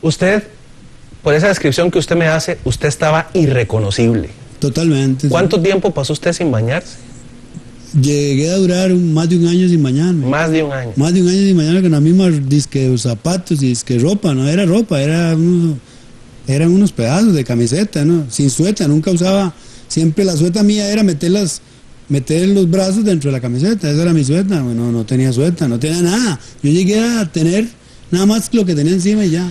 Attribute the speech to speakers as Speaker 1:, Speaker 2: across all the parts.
Speaker 1: Usted, por esa descripción que usted me hace, usted estaba irreconocible.
Speaker 2: Totalmente.
Speaker 1: ¿Cuánto tiempo pasó usted sin bañarse?
Speaker 2: Llegué a durar más de un año sin bañarme.
Speaker 1: Más de un año.
Speaker 2: Más de un año sin bañarme con la misma disque zapatos y disque ropa, no era ropa, eran unos pedazos de camiseta, ¿no? Sin sueta, nunca usaba, siempre la sueta mía era meter los brazos dentro de la camiseta, esa era mi sueta, bueno, no tenía sueta, no tenía nada. Yo llegué a tener nada más lo que tenía encima y ya.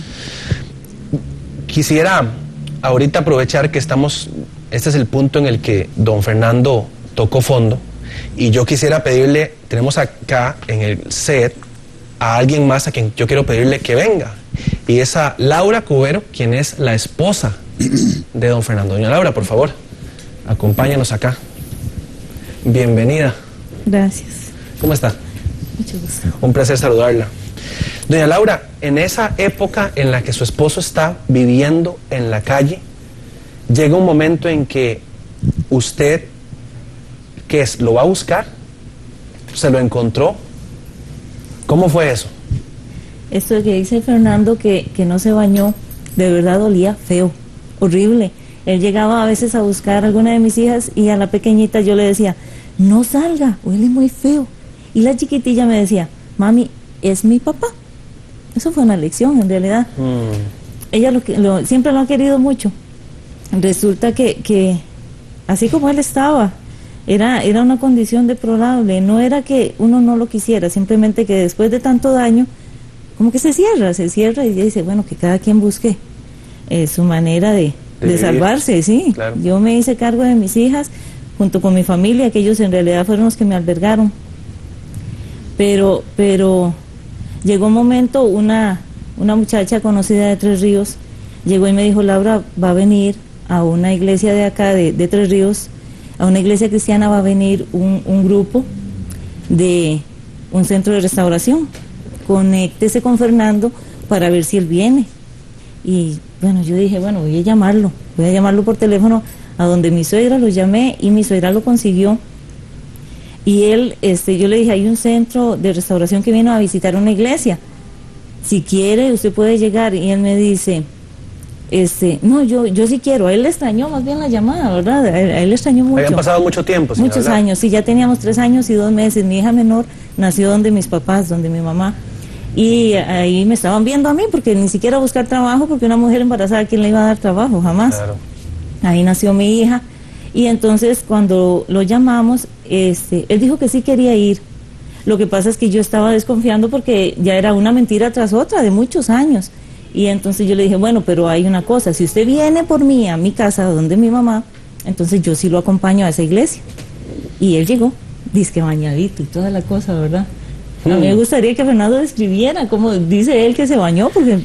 Speaker 1: Quisiera ahorita aprovechar que este es el punto en el que don Fernando tocó fondo, y yo quisiera pedirle, tenemos acá en el set a alguien más a quien yo quiero pedirle que venga, y es a Laura Cubero, quien es la esposa de don Fernando. Doña Laura, por favor, acompáñanos acá. Bienvenida.
Speaker 3: Gracias.
Speaker 1: ¿Cómo está?
Speaker 3: Mucho gusto.
Speaker 1: Un placer saludarla. Doña Laura, en esa época en la que su esposo está viviendo en la calle, llega un momento en que usted, ¿qué es? ¿Lo va a buscar? ¿Se lo encontró? ¿Cómo fue eso?
Speaker 3: Esto que dice Fernando, que no se bañó, de verdad dolía feo, horrible. Él llegaba a veces a buscar a alguna de mis hijas y a la pequeñita yo le decía, no salga, huele muy feo. Y la chiquitilla me decía, mami, es mi papá. Eso fue una lección en realidad. Ella siempre lo ha querido mucho. Resulta que así como él estaba, era una condición deplorable. No era que uno no lo quisiera, simplemente que después de tanto daño, como que se cierra y dice, bueno, que cada quien busque su manera de salvarse, sí. Claro. Yo me hice cargo de mis hijas junto con mi familia, que ellos en realidad fueron los que me albergaron. Pero llegó un momento, una muchacha conocida de Tres Ríos llegó y me dijo, Laura, va a venir a una iglesia de acá, de Tres Ríos, a una iglesia cristiana va a venir un grupo de un centro de restauración. Conéctese con Fernando para ver si él viene. Y bueno, yo dije, bueno, voy a llamarlo por teléfono a donde mi suegra, lo llamé y mi suegra lo consiguió. Y él, yo le dije, hay un centro de restauración que vino a visitar una iglesia. Si quiere, usted puede llegar. Y él me dice, no, yo sí quiero. A él le extrañó más bien la llamada, ¿verdad? A él le extrañó mucho.
Speaker 1: Habían pasado mucho tiempo.
Speaker 3: Muchos años, sí, ya teníamos 3 años y 2 meses. Mi hija menor nació donde mis papás, donde mi mamá. Y ahí me estaban viendo a mí, porque ni siquiera buscar trabajo, porque una mujer embarazada, ¿quién le iba a dar trabajo? Jamás. Claro. Ahí nació mi hija. Y entonces cuando lo llamamos, él dijo que sí quería ir. Lo que pasa es que yo estaba desconfiando porque ya era una mentira tras otra de muchos años. Y entonces yo le dije, bueno, pero hay una cosa, si usted viene por mí a mi casa, donde mi mamá, entonces yo sí lo acompaño a esa iglesia. Y él llegó, dizque bañadito y toda la cosa, ¿verdad? A mí me gustaría que Fernando describiera cómo dice él que se bañó, porque...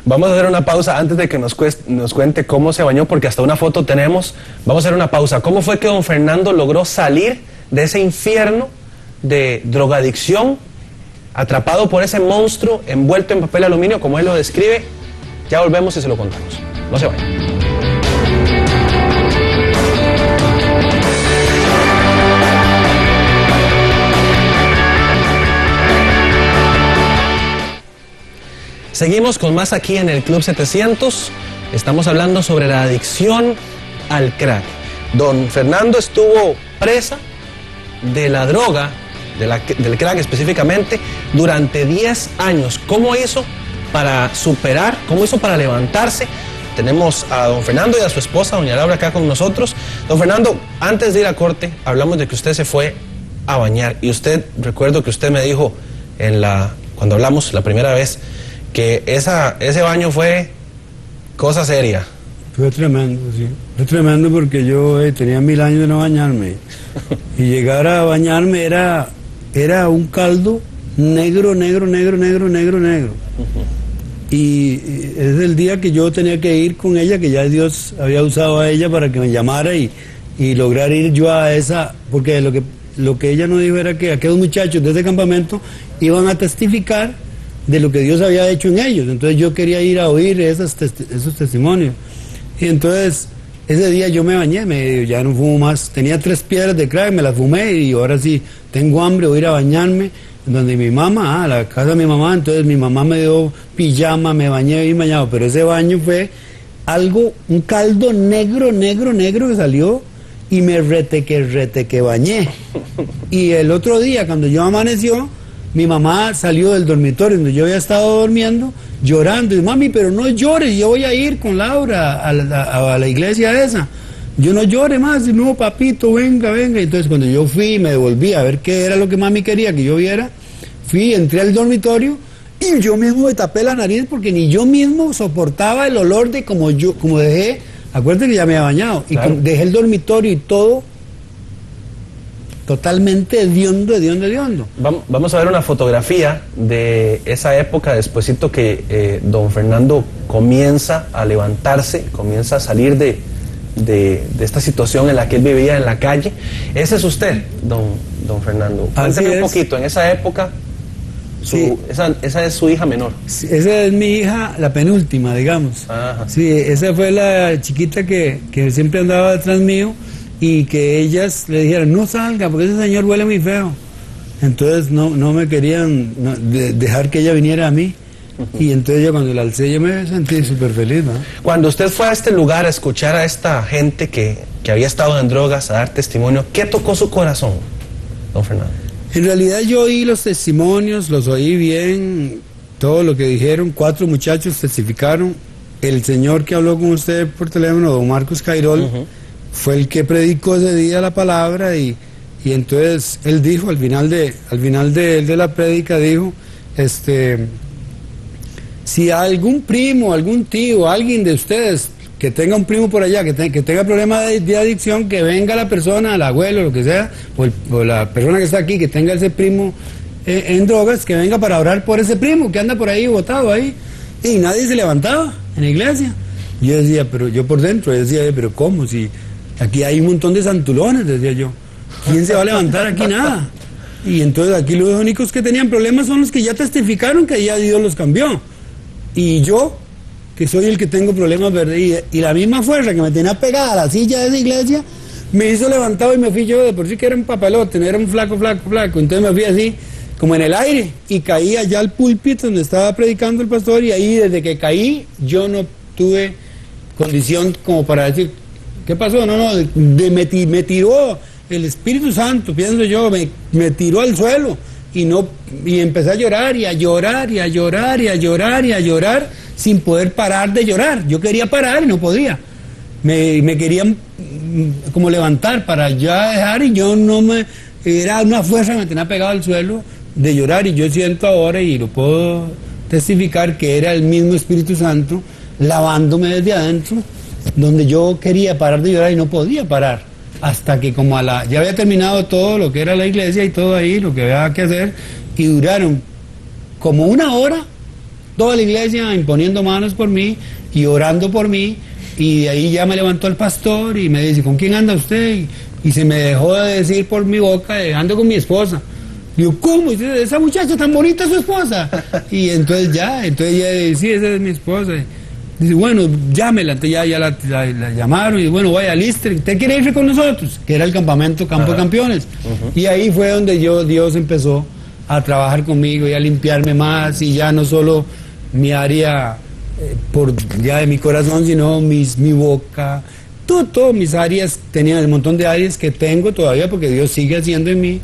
Speaker 1: Vamos a hacer una pausa antes de que nos cuente cómo se bañó, porque hasta una foto tenemos. Vamos a hacer una pausa. ¿Cómo fue que don Fernando logró salir de ese infierno de drogadicción, atrapado por ese monstruo envuelto en papel aluminio, como él lo describe? Ya volvemos y se lo contamos. No se vayan. Seguimos con más aquí en el Club 700. Estamos hablando sobre la adicción al crack. Don Fernando estuvo presa de la droga, del crack específicamente, durante 10 años. ¿Cómo hizo para superar? ¿Cómo hizo para levantarse? Tenemos a don Fernando y a su esposa, doña Laura, acá con nosotros. Don Fernando, antes de ir a corte, hablamos de que usted se fue a bañar. Y usted, recuerdo que usted me dijo cuando hablamos la primera vez, que ese baño fue cosa seria.
Speaker 2: Fue tremendo, sí. Fue tremendo porque yo tenía 1000 años de no bañarme. Y llegar a bañarme era un caldo negro. Y es el día que yo tenía que ir con ella, que ya Dios había usado a ella para que me llamara y lograr ir yo a esa, porque lo que ella nos dijo era que aquellos muchachos de ese campamento iban a testificar de lo que Dios había hecho en ellos. Entonces yo quería ir a oír esos testimonios. Y entonces ese día yo me bañé, ya no fumo más. Tenía 3 piedras de crack, me las fumé y ahora sí tengo hambre, voy a ir a bañarme. donde mi mamá, a la casa de mi mamá. Entonces mi mamá me dio pijama, me bañé bien bañado, pero ese baño fue algo, un caldo negro que salió y me rete que bañé. Y el otro día, cuando yo amaneció, mi mamá salió del dormitorio donde yo había estado durmiendo, llorando, y mami, pero no llores, yo voy a ir con Laura a la iglesia esa. Yo no llore más, no, papito, venga. Entonces cuando yo fui, me devolví a ver qué era lo que mami quería que yo viera, entré al dormitorio y yo mismo me tapé la nariz porque ni yo mismo soportaba el olor de como dejé, acuérdate que ya me había bañado, claro. Y dejé el dormitorio y todo totalmente hediondo.
Speaker 1: Vamos a ver una fotografía de esa época, despuesito que don Fernando comienza a levantarse, comienza a salir de esta situación en la que él vivía en la calle. Ese es usted, don Fernando. Cuénteme un poquito, en esa época,
Speaker 2: sí.
Speaker 1: Esa es su hija menor.
Speaker 2: Sí, esa es mi hija, la penúltima, digamos. Ajá. Sí, esa fue la chiquita que siempre andaba detrás mío y que ellas le dijeron, no salga, porque ese señor huele muy feo. Entonces no me querían dejar que ella viniera a mí. Y entonces yo cuando la alcé yo me sentí súper feliz, ¿no?
Speaker 1: Cuando usted fue a este lugar a escuchar a esta gente que había estado en drogas, a dar testimonio, ¿qué tocó su corazón, don Fernando?
Speaker 2: En realidad yo oí los testimonios, los oí bien, todo lo que dijeron. 4 muchachos testificaron. El señor que habló con usted por teléfono, don Marcos Cairol, fue el que predicó ese día la palabra y entonces él dijo, al final de la prédica dijo, si algún primo, algún tío, alguien de ustedes que tenga un primo por allá, que tenga problemas de adicción, que venga la persona, el abuelo, lo que sea, o la persona que está aquí, que tenga ese primo en drogas, que venga para orar por ese primo que anda por ahí botado ahí. Y nadie se levantaba en la iglesia. Yo decía, pero yo por dentro, decía, pero ¿cómo? Si aquí hay un montón de santulones, decía yo. ¿Quién se va a levantar aquí? Nada. Y entonces aquí los únicos que tenían problemas son los que ya testificaron que ya Dios los cambió. Y yo, que soy el que tengo problemas, ¿verdad? Y la misma fuerza que me tenía pegada a la silla de esa iglesia, me hizo levantado y me fui yo, de por sí que era un papelote, era un flaco. Entonces me fui así, como en el aire, y caí allá al púlpito donde estaba predicando el pastor, y ahí desde que caí, yo no tuve condición como para decir, ¿qué pasó? Me tiró el Espíritu Santo, pienso yo, me tiró al suelo. Y empecé a llorar sin poder parar de llorar. Yo quería parar y no podía. Me querían como levantar para ya dejar y yo era una fuerza que me tenía pegado al suelo de llorar, y yo siento ahora y lo puedo testificar que era el mismo Espíritu Santo lavándome desde adentro, donde yo quería parar de llorar y no podía parar. Hasta que ya había terminado todo lo que era la iglesia y todo ahí, lo que había que hacer, y duraron como 1 hora toda la iglesia imponiendo manos por mí y orando por mí, y de ahí ya me levantó el pastor y me dice, ¿con quién anda usted? Y se me dejó de decir por mi boca, ando con mi esposa. Digo, ¿cómo? Esa muchacha tan bonita es su esposa. Y entonces ya dice, sí, esa es mi esposa. Dice, bueno, llámela. Entonces ya la llamaron y bueno, vaya, aliste, ¿usted quiere irse con nosotros? Que era el Campo de Campeones. Y ahí fue donde Dios empezó a trabajar conmigo y a limpiarme más, y ya no solo mi área ya de mi corazón, sino mi boca, todo mis áreas. Tenía el montón de áreas que tengo todavía porque Dios sigue haciendo en mí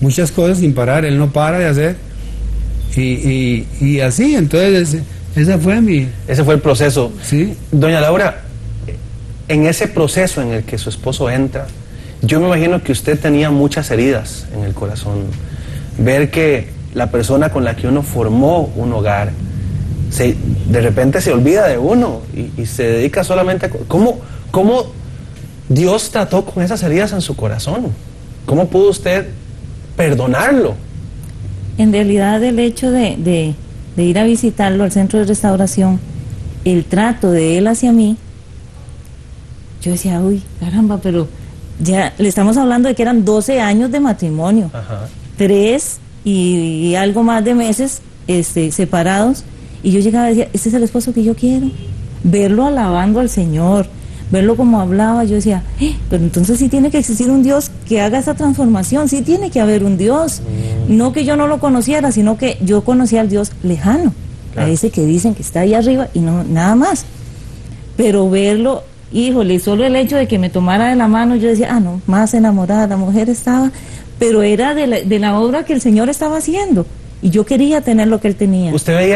Speaker 2: muchas cosas sin parar, Él no para de hacer. Y así, entonces... Ese fue el proceso. Sí.
Speaker 1: Doña Laura, en ese proceso en el que su esposo entra, yo me imagino que usted tenía muchas heridas en el corazón. Ver que la persona con la que uno formó un hogar, de repente se olvida de uno y se dedica solamente a... ¿Cómo Dios trató con esas heridas en su corazón? ¿Cómo pudo usted perdonarlo?
Speaker 3: En realidad el hecho de ir a visitarlo al centro de restauración, el trato de él hacia mí, yo decía, uy, caramba, pero ya le estamos hablando de que eran 12 años de matrimonio, 3 y algo más de meses separados, y yo llegaba y decía, este es el esposo que yo quiero, verlo alabando al Señor, verlo como hablaba, yo decía, pero entonces sí tiene que existir un Dios que haga esa transformación, sí tiene que haber un Dios. No que yo no lo conociera, sino que yo conocía al Dios lejano, a ese que dicen que está ahí arriba y no nada más. Pero verlo, híjole, solo el hecho de que me tomara de la mano, yo decía, no, más enamorada, la mujer estaba, pero era de la obra que el Señor estaba haciendo, y yo quería tener lo que él tenía.
Speaker 1: Usted veía